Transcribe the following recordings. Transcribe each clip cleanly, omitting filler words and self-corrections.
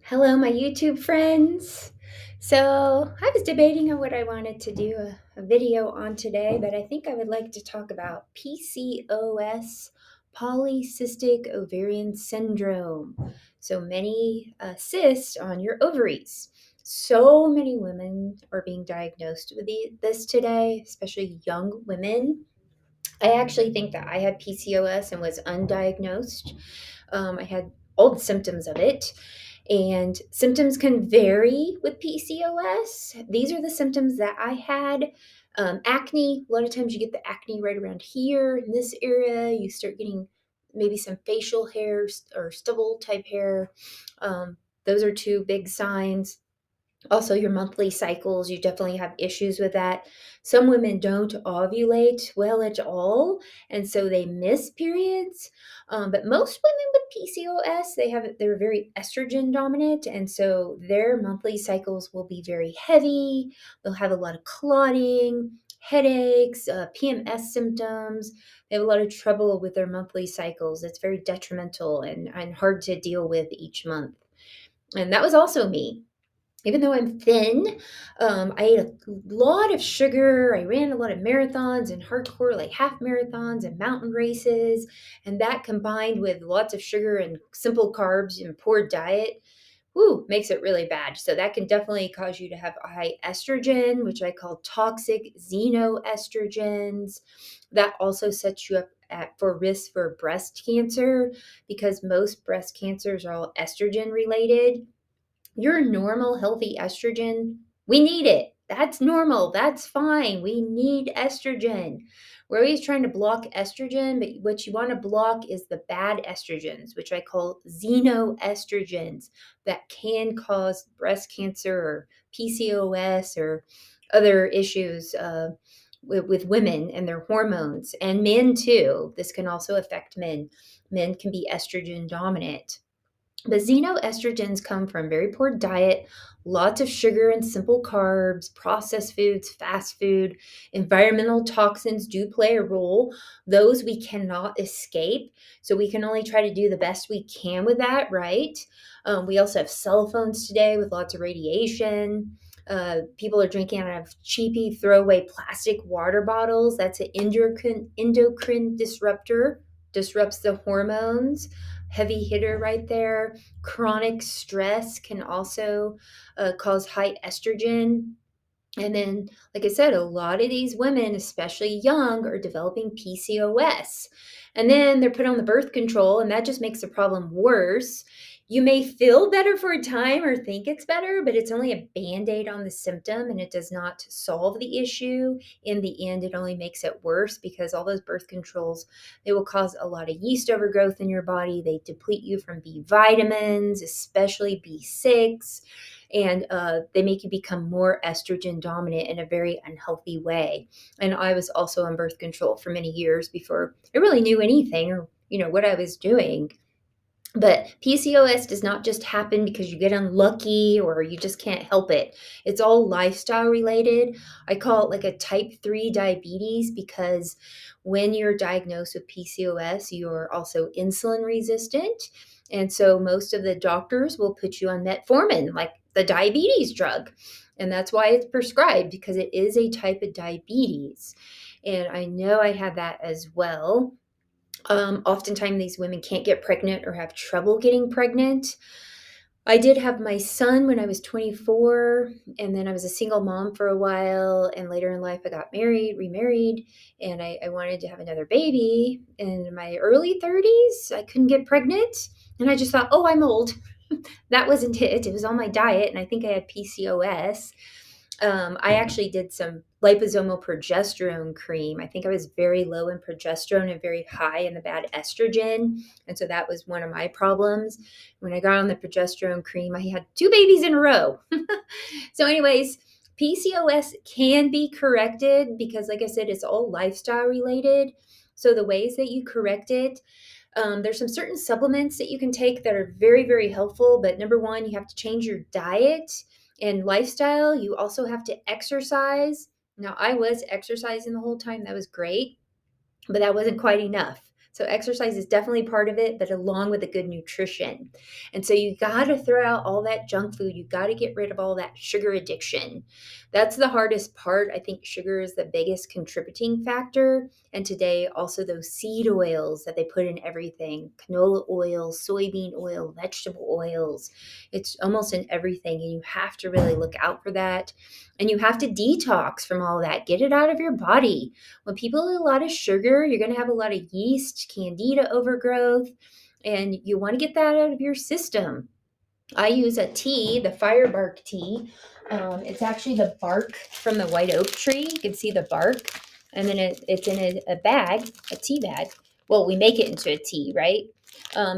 Hello, my YouTube friends. So, I was debating on what I wanted to do a video on today, but I think I would like to talk about PCOS, polycystic ovarian syndrome. So many cysts on your ovaries. So many women are being diagnosed with this today, especially young women. I actually think that I had PCOS and was undiagnosed. I had all the symptoms of it, and symptoms can vary with PCOS. These are the symptoms that I had. Acne, a lot of times you get the acne right around here in this area. You start getting maybe some facial hair or stubble type hair. Those are two big signs. Also, your monthly cycles, you definitely have issues with that. Some women don't ovulate well at all, and so they miss periods. But most women with PCOS, they're very estrogen dominant, and so their monthly cycles will be very heavy. They'll have a lot of clotting, headaches, PMS symptoms. They have a lot of trouble with their monthly cycles. It's very detrimental and hard to deal with each month. And that was also me. Even though I'm thin, I ate a lot of sugar. I ran a lot of marathons and hardcore, like half marathons and mountain races. And that combined with lots of sugar and simple carbs and poor diet, makes it really bad. So that can definitely cause you to have high estrogen, which I call toxic xenoestrogens. That also sets you up for risk for breast cancer because most breast cancers are all estrogen related. Your normal, healthy estrogen, we need it. That's normal. That's fine. We need estrogen. We're always trying to block estrogen, but what you want to block is the bad estrogens, which I call xenoestrogens, that can cause breast cancer or PCOS or other issues with women and their hormones, and men too. This can also affect men. Men can be estrogen dominant. But xenoestrogens come from very poor diet, lots of sugar and simple carbs, processed foods, fast food. Environmental toxins do play a role. Those we cannot escape. So we can only try to do the best we can with that, right? We also have cell phones today with lots of radiation. People are drinking out of cheapy throwaway plastic water bottles. That's an endocrine disruptor, disrupts the hormones. Heavy hitter right there. Chronic stress can also cause high estrogen. And then, like I said, a lot of these women, especially young, are developing PCOS. And then they're put on the birth control, and that just makes the problem worse. You may feel better for a time or think it's better, but it's only a band aid on the symptom and it does not solve the issue. In the end, it only makes it worse because all those birth controls, they will cause a lot of yeast overgrowth in your body. They deplete you from B vitamins, especially B6, and they make you become more estrogen dominant in a very unhealthy way. And I was also on birth control for many years before I really knew anything or what I was doing. But PCOS does not just happen because you get unlucky or you just can't help it. It's all lifestyle related. I call it like a type 3 diabetes because when you're diagnosed with PCOS, you're also insulin resistant. And so most of the doctors will put you on metformin, like the diabetes drug. And that's why it's prescribed, because it is a type of diabetes. And I know I had that as well. Oftentimes, these women can't get pregnant or have trouble getting pregnant. I did have my son when I was 24, and then I was a single mom for a while. And later in life, I got married, remarried, and I wanted to have another baby. In my early 30s, I couldn't get pregnant. And I just thought, oh, I'm old. That wasn't it. It was on my diet, and I think I had PCOS. I actually did some liposomal progesterone cream. I think I was very low in progesterone and very high in the bad estrogen. And so that was one of my problems. When I got on the progesterone cream, I had two babies in a row. So, anyways, PCOS can be corrected because, like I said, it's all lifestyle related. So, the ways that you correct it, there's some certain supplements that you can take that are very, very helpful. But number one, you have to change your diet and lifestyle. You also have to exercise. Now, I was exercising the whole time. That was great, but that wasn't quite enough So exercise is definitely part of it, but along with a good nutrition. And so you got to throw out all that junk food. You got to get rid of all that sugar addiction. That's the hardest part. I think sugar is the biggest contributing factor. And today, also those seed oils that they put in everything, canola oil, soybean oil, vegetable oils. It's almost in everything. And you have to really look out for that. And you have to detox from all that. Get it out of your body. When people eat a lot of sugar, you're going to have a lot of yeast, candida overgrowth, and you want to get that out of your system. I use a tea, the firebark tea. It's actually the bark from the white oak tree. You can see the bark. And then it's in a bag, a tea bag. Well, we make it into a tea, right?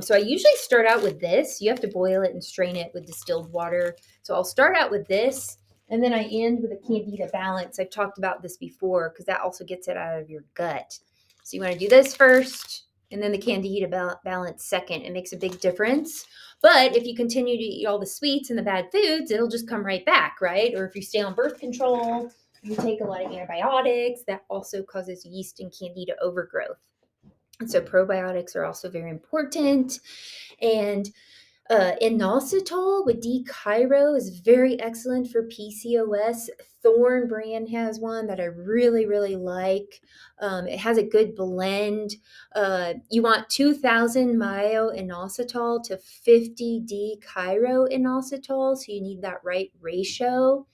So I usually start out with this. You have to boil it and strain it with distilled water. So I'll start out with this, and then I end with a candida balance. I've talked about this before because that also gets it out of your gut. So you want to do this first, and then the candida balance second. It makes a big difference. But if you continue to eat all the sweets and the bad foods, it'll just come right back, right? Or if you stay on birth control, you take a lot of antibiotics, that also causes yeast and candida overgrowth. And so probiotics are also very important. And inositol with D-chiro is very excellent for PCOS. Thorne brand has one that I really, really like. It has a good blend. You want 2,000 myo-inositol to 50 D-chiro-inositol, so you need that right ratio.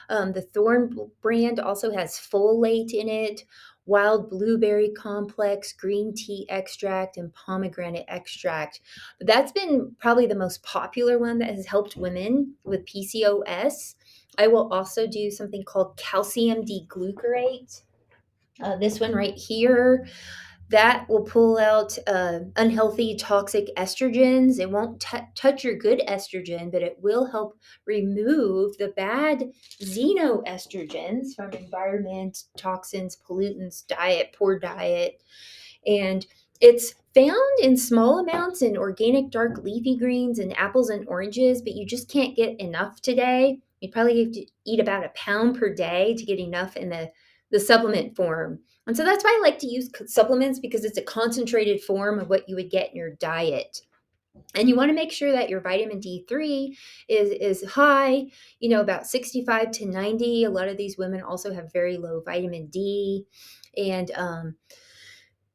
The Thorne brand also has folate in it, wild blueberry complex, green tea extract, and pomegranate extract. But that's been probably the most popular one that has helped women with PCOS. I will also do something called calcium D-glucarate. This one right here, that will pull out unhealthy toxic estrogens. It won't touch your good estrogen, but it will help remove the bad xenoestrogens from environment, toxins, pollutants, diet, poor diet. And it's found in small amounts in organic dark leafy greens and apples and oranges, but you just can't get enough today. You probably have to eat about a pound per day to get enough in the supplement form. And so that's why I like to use supplements, because it's a concentrated form of what you would get in your diet. And you want to make sure that your vitamin D3 is high, about 65 to 90. A lot of these women also have very low vitamin D. And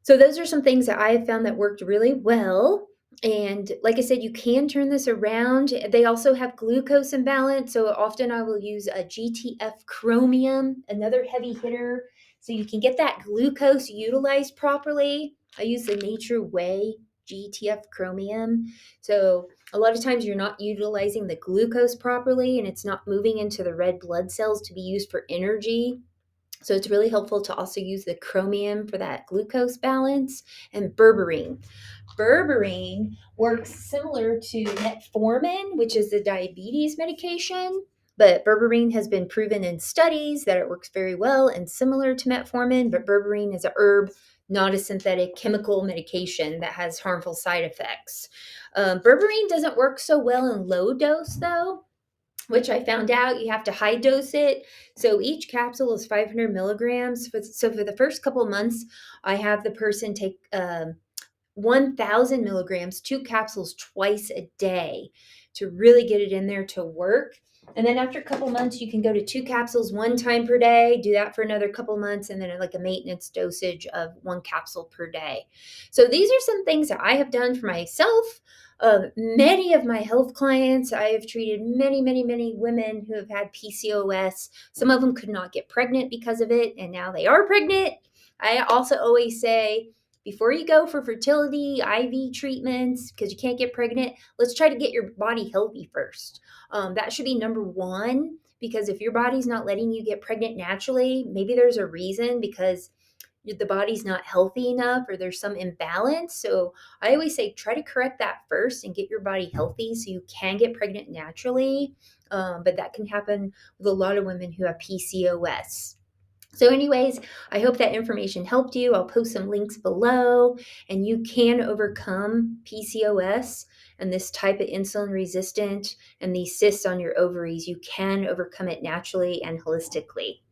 so those are some things that I have found that worked really well. And like I said, you can turn this around. They also have glucose imbalance. So often I will use a GTF chromium, another heavy hitter, so you can get that glucose utilized properly. I use the Nature Way GTF chromium. So a lot of times you're not utilizing the glucose properly, and it's not moving into the red blood cells to be used for energy. So it's really helpful to also use the chromium for that glucose balance, and berberine. Berberine works similar to metformin, which is the diabetes medication, but berberine has been proven in studies that it works very well and similar to metformin, but berberine is a herb, not a synthetic chemical medication that has harmful side effects. Berberine doesn't work so well in low dose, though, which I found out you have to high dose it. So each capsule is 500 milligrams. So for the first couple of months, I have the person take 1,000 milligrams, 2 capsules twice a day to really get it in there to work. And then after a couple months, you can go to 2 capsules 1 time per day, do that for another couple months, and then like a maintenance dosage of 1 capsule per day. So these are some things that I have done for myself. Many of my health clients, I have treated many, many, many women who have had PCOS. Some of them could not get pregnant because of it, and now they are pregnant. I also always say, before you go for fertility, IV treatments, because you can't get pregnant, let's try to get your body healthy first. That should be number one, because if your body's not letting you get pregnant naturally, maybe there's a reason, because the body's not healthy enough or there's some imbalance. So I always say, try to correct that first and get your body healthy so you can get pregnant naturally. But that can happen with a lot of women who have PCOS. So anyways, I hope that information helped you. I'll post some links below, and you can overcome PCOS and this type of insulin resistant and these cysts on your ovaries. You can overcome it naturally and holistically.